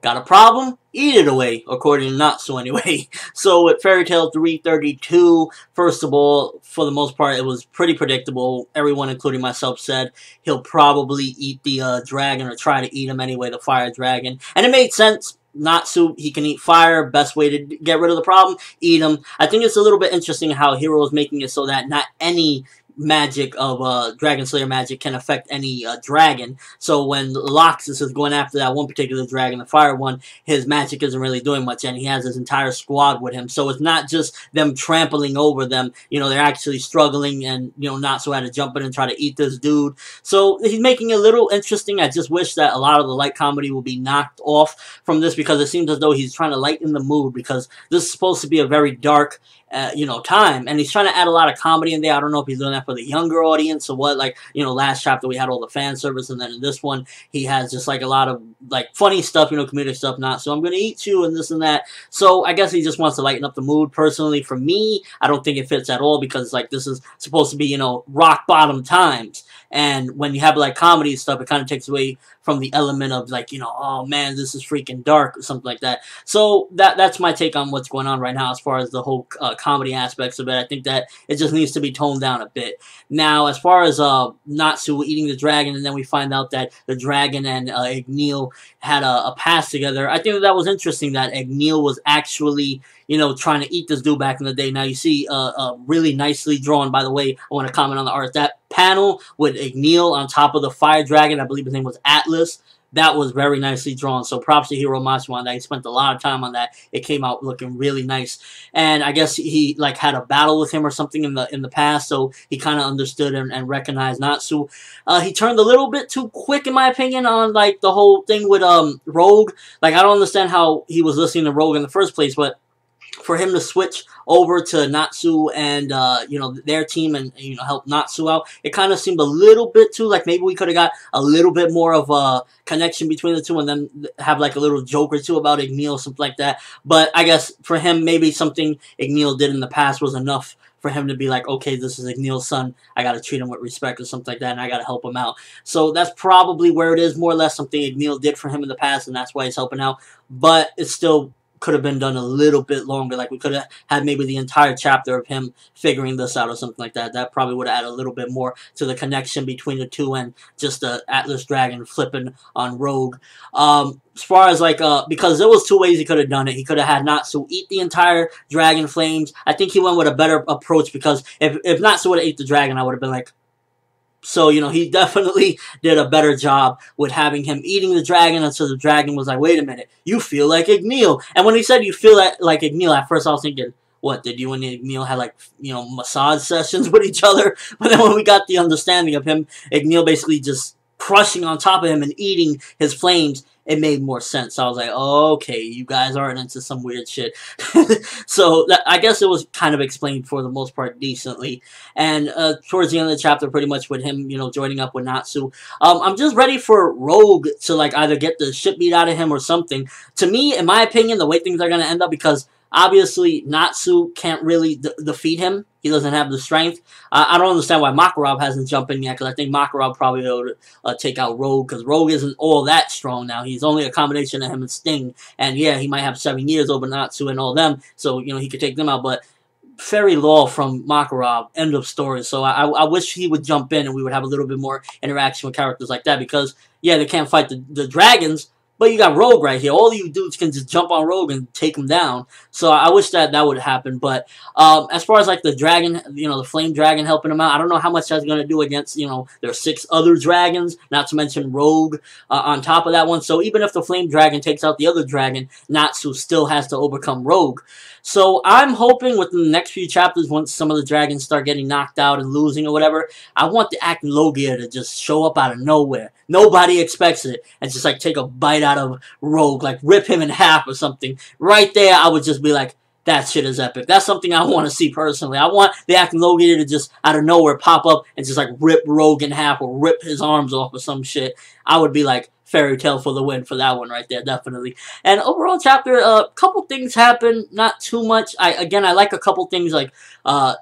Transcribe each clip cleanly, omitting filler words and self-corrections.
Got a problem? Eat it away, according to Natsu anyway. So with Fairy Tail 332, first of all, for the most part, it was pretty predictable. Everyone, including myself, said he'll probably eat the dragon, or try to eat him anyway, the fire dragon. And it made sense. Natsu, he can eat fire. Best way to get rid of the problem, eat him. I think it's a little bit interesting how Hero is making it so that not any magic of Dragon Slayer magic can affect any dragon. So when Loxus is going after that one particular dragon, the fire one, his magic isn't really doing much, and he has his entire squad with him. So it's not just them trampling over them. You know, they're actually struggling, and you know, Natsu had to jump in and try to eat this dude. So he's making it a little interesting. I just wish that a lot of the light comedy will be knocked off from this, because it seems as though he's trying to lighten the mood, because this is supposed to be a very dark you know, time, and he's trying to add a lot of comedy in there. I don't know if he's doing that for the younger audience or what. Like, you know, last chapter we had all the fan service, and then in this one he has just like a lot of like funny stuff, you know, comedic stuff. Not so I'm gonna eat you and this and that. So I guess he just wants to lighten up the mood. Personally, for me, I don't think it fits at all, because like this is supposed to be, you know, rock bottom times, and when you have like comedy stuff, it kind of takes away from the element of like, you know, oh man, this is freaking dark or something like that. So that's my take on what's going on right now as far as the whole comedy aspects of it. I think that it just needs to be toned down a bit. Now, as far as Natsu eating the dragon, and then we find out that the dragon and Acnologia had a past together, I think that was interesting that Acnologia was actually, you know, trying to eat this dude back in the day. Now you see really nicely drawn, by the way, I want to comment on the art. That panel with Acnologia on top of the fire dragon, I believe his name was Atlas, that was very nicely drawn. So props to Hiro Matsu on that. He spent a lot of time on that. It came out looking really nice. And I guess he like had a battle with him or something in the past, so he kind of understood and recognized Natsu. He turned a little bit too quick, in my opinion, on like the whole thing with Rogue. Like, I don't understand how he was listening to Rogue in the first place, but for him to switch over to Natsu and, you know, their team and, you know, help Natsu out, it kind of seemed a little bit too, like, maybe we could have got a little bit more of a connection between the two, and then have, like, a little joke or two about Acnologia, something like that. But I guess for him, maybe something Acnologia did in the past was enough for him to be like, okay, this is Acnologia's son, I gotta treat him with respect or something like that, and I gotta help him out. So that's probably where it is, more or less something Acnologia did for him in the past, and that's why he's helping out. But it's still could have been done a little bit longer. Like, we could have had maybe the entire chapter of him figuring this out or something like that. That probably would have added a little bit more to the connection between the two, and just the Atlas Dragon flipping on Rogue. As far as like, because there was two ways he could have done it. He could have had Natsu eat the entire dragon flames. I think he went with a better approach, because if Natsu would have ate the dragon, I would have been like, so, you know, he definitely did a better job with having him eating the dragon, and so the dragon was like, wait a minute, you feel like Acnologia. And when he said you feel like Acnologia, at first I was thinking, what, did you and Acnologia have, like, you know, massage sessions with each other? But then when we got the understanding of him, Acnologia basically just crushing on top of him and eating his flames, it made more sense. So I was like, oh, okay, you guys aren't into some weird shit. So I guess it was kind of explained for the most part decently. And towards the end of the chapter, pretty much with him, you know, joining up with Natsu, I'm just ready for Rogue to like either get the shit beat out of him or something. To me, in my opinion, the way things are going to end up, because obviously Natsu can't really defeat him. He doesn't have the strength. I don't understand why Makarov hasn't jumped in yet, because I think Makarov probably would take out Rogue, because Rogue isn't all that strong now. He's only a combination of him and Sting. And yeah, he might have 7 years over Natsu and all them, so, you know, he could take them out. But Fairy Law from Makarov, end of story. So I wish he would jump in and we would have a little bit more interaction with characters like that, because, yeah, they can't fight the dragons, but you got Rogue right here. All you dudes can just jump on Rogue and take him down. So I wish that would happen. But as far as like the dragon, you know, the flame dragon helping him out, I don't know how much that's going to do against, you know, there are 6 other dragons, not to mention Rogue on top of that one. So even if the flame dragon takes out the other dragon, Natsu still has to overcome Rogue. So I'm hoping within the next few chapters, once some of the dragons start getting knocked out and losing or whatever, I want the Acnologia to just show up out of nowhere. Nobody expects it. And just like take a bite out of Rogue, like rip him in half or something. Right there, I would just be like, that shit is epic. That's something I want to see personally. I want the Acnologia to just out of nowhere pop up and just like rip Rogue in half or rip his arms off or some shit. I would be like Fairy Tail for the win for that one right there, definitely. And overall chapter, a couple things happen, not too much. I like a couple things, like,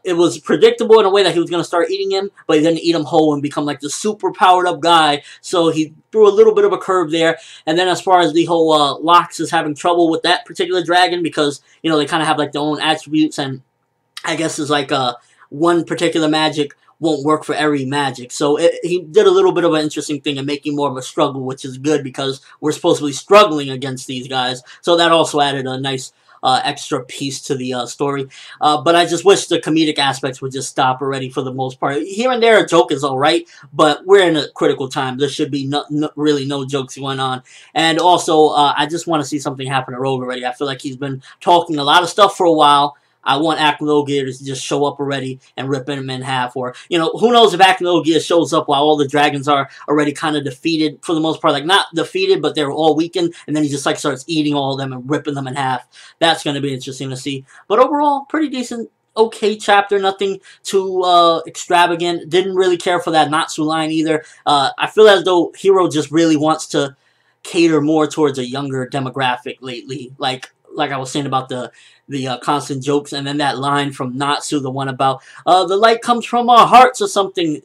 it was predictable in a way that he was going to start eating him, but he didn't eat him whole and become like the super powered up guy, so he threw a little bit of a curve there. And then as far as the whole Lox is having trouble with that particular dragon, because, you know, they kind of have like their own attributes, and I guess it's like one particular magic won't work for every magic. So he did a little bit of an interesting thing and making more of a struggle, which is good because we're supposed to be struggling against these guys. So that also added a nice extra piece to the story. But I just wish the comedic aspects would just stop already for the most part. Here and there a joke is alright, but we're in a critical time. There should be really no jokes going on. And also, I just want to see something happen to Rogue already. I feel like he's been talking a lot of stuff for a while. I want Acnologia to just show up already and rip him in half. Or, you know, who knows if Acnologia shows up while all the dragons are already kind of defeated for the most part. Like, not defeated, but they're all weakened. And then he just, like, starts eating all of them and ripping them in half. That's going to be interesting to see. But overall, pretty decent, okay chapter. Nothing too extravagant. Didn't really care for that Natsu line either. I feel as though Hero just really wants to cater more towards a younger demographic lately. Like I was saying about the constant jokes, and then that line from Natsu, the one about the light comes from our hearts or something.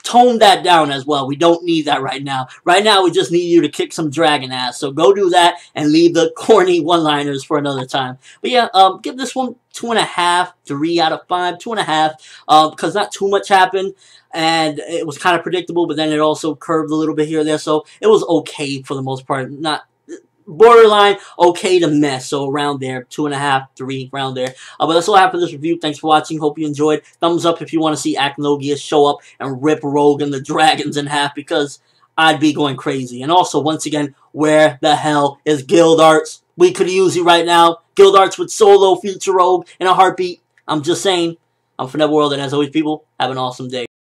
Tone that down as well. We don't need that right now. Right now, we just need you to kick some dragon ass. So go do that and leave the corny one-liners for another time. But yeah, give this one 2.5, 3 out of 5, 2.5, because not too much happened. And it was kind of predictable, but then it also curved a little bit here or there. So it was okay for the most part. Not borderline okay to mess, so around there, 2.5, 3, around there. But that's all I have for this review. Thanks for watching. Hope you enjoyed. Thumbs up if you want to see Acnologia show up and rip Rogue and the dragons in half, because I'd be going crazy. And also, once again, where the hell is Guild Arts? We could use you right now. Guild Arts would solo future Rogue in a heartbeat. I'm just saying. I'm ForneverWorld, and as always, people, have an awesome day.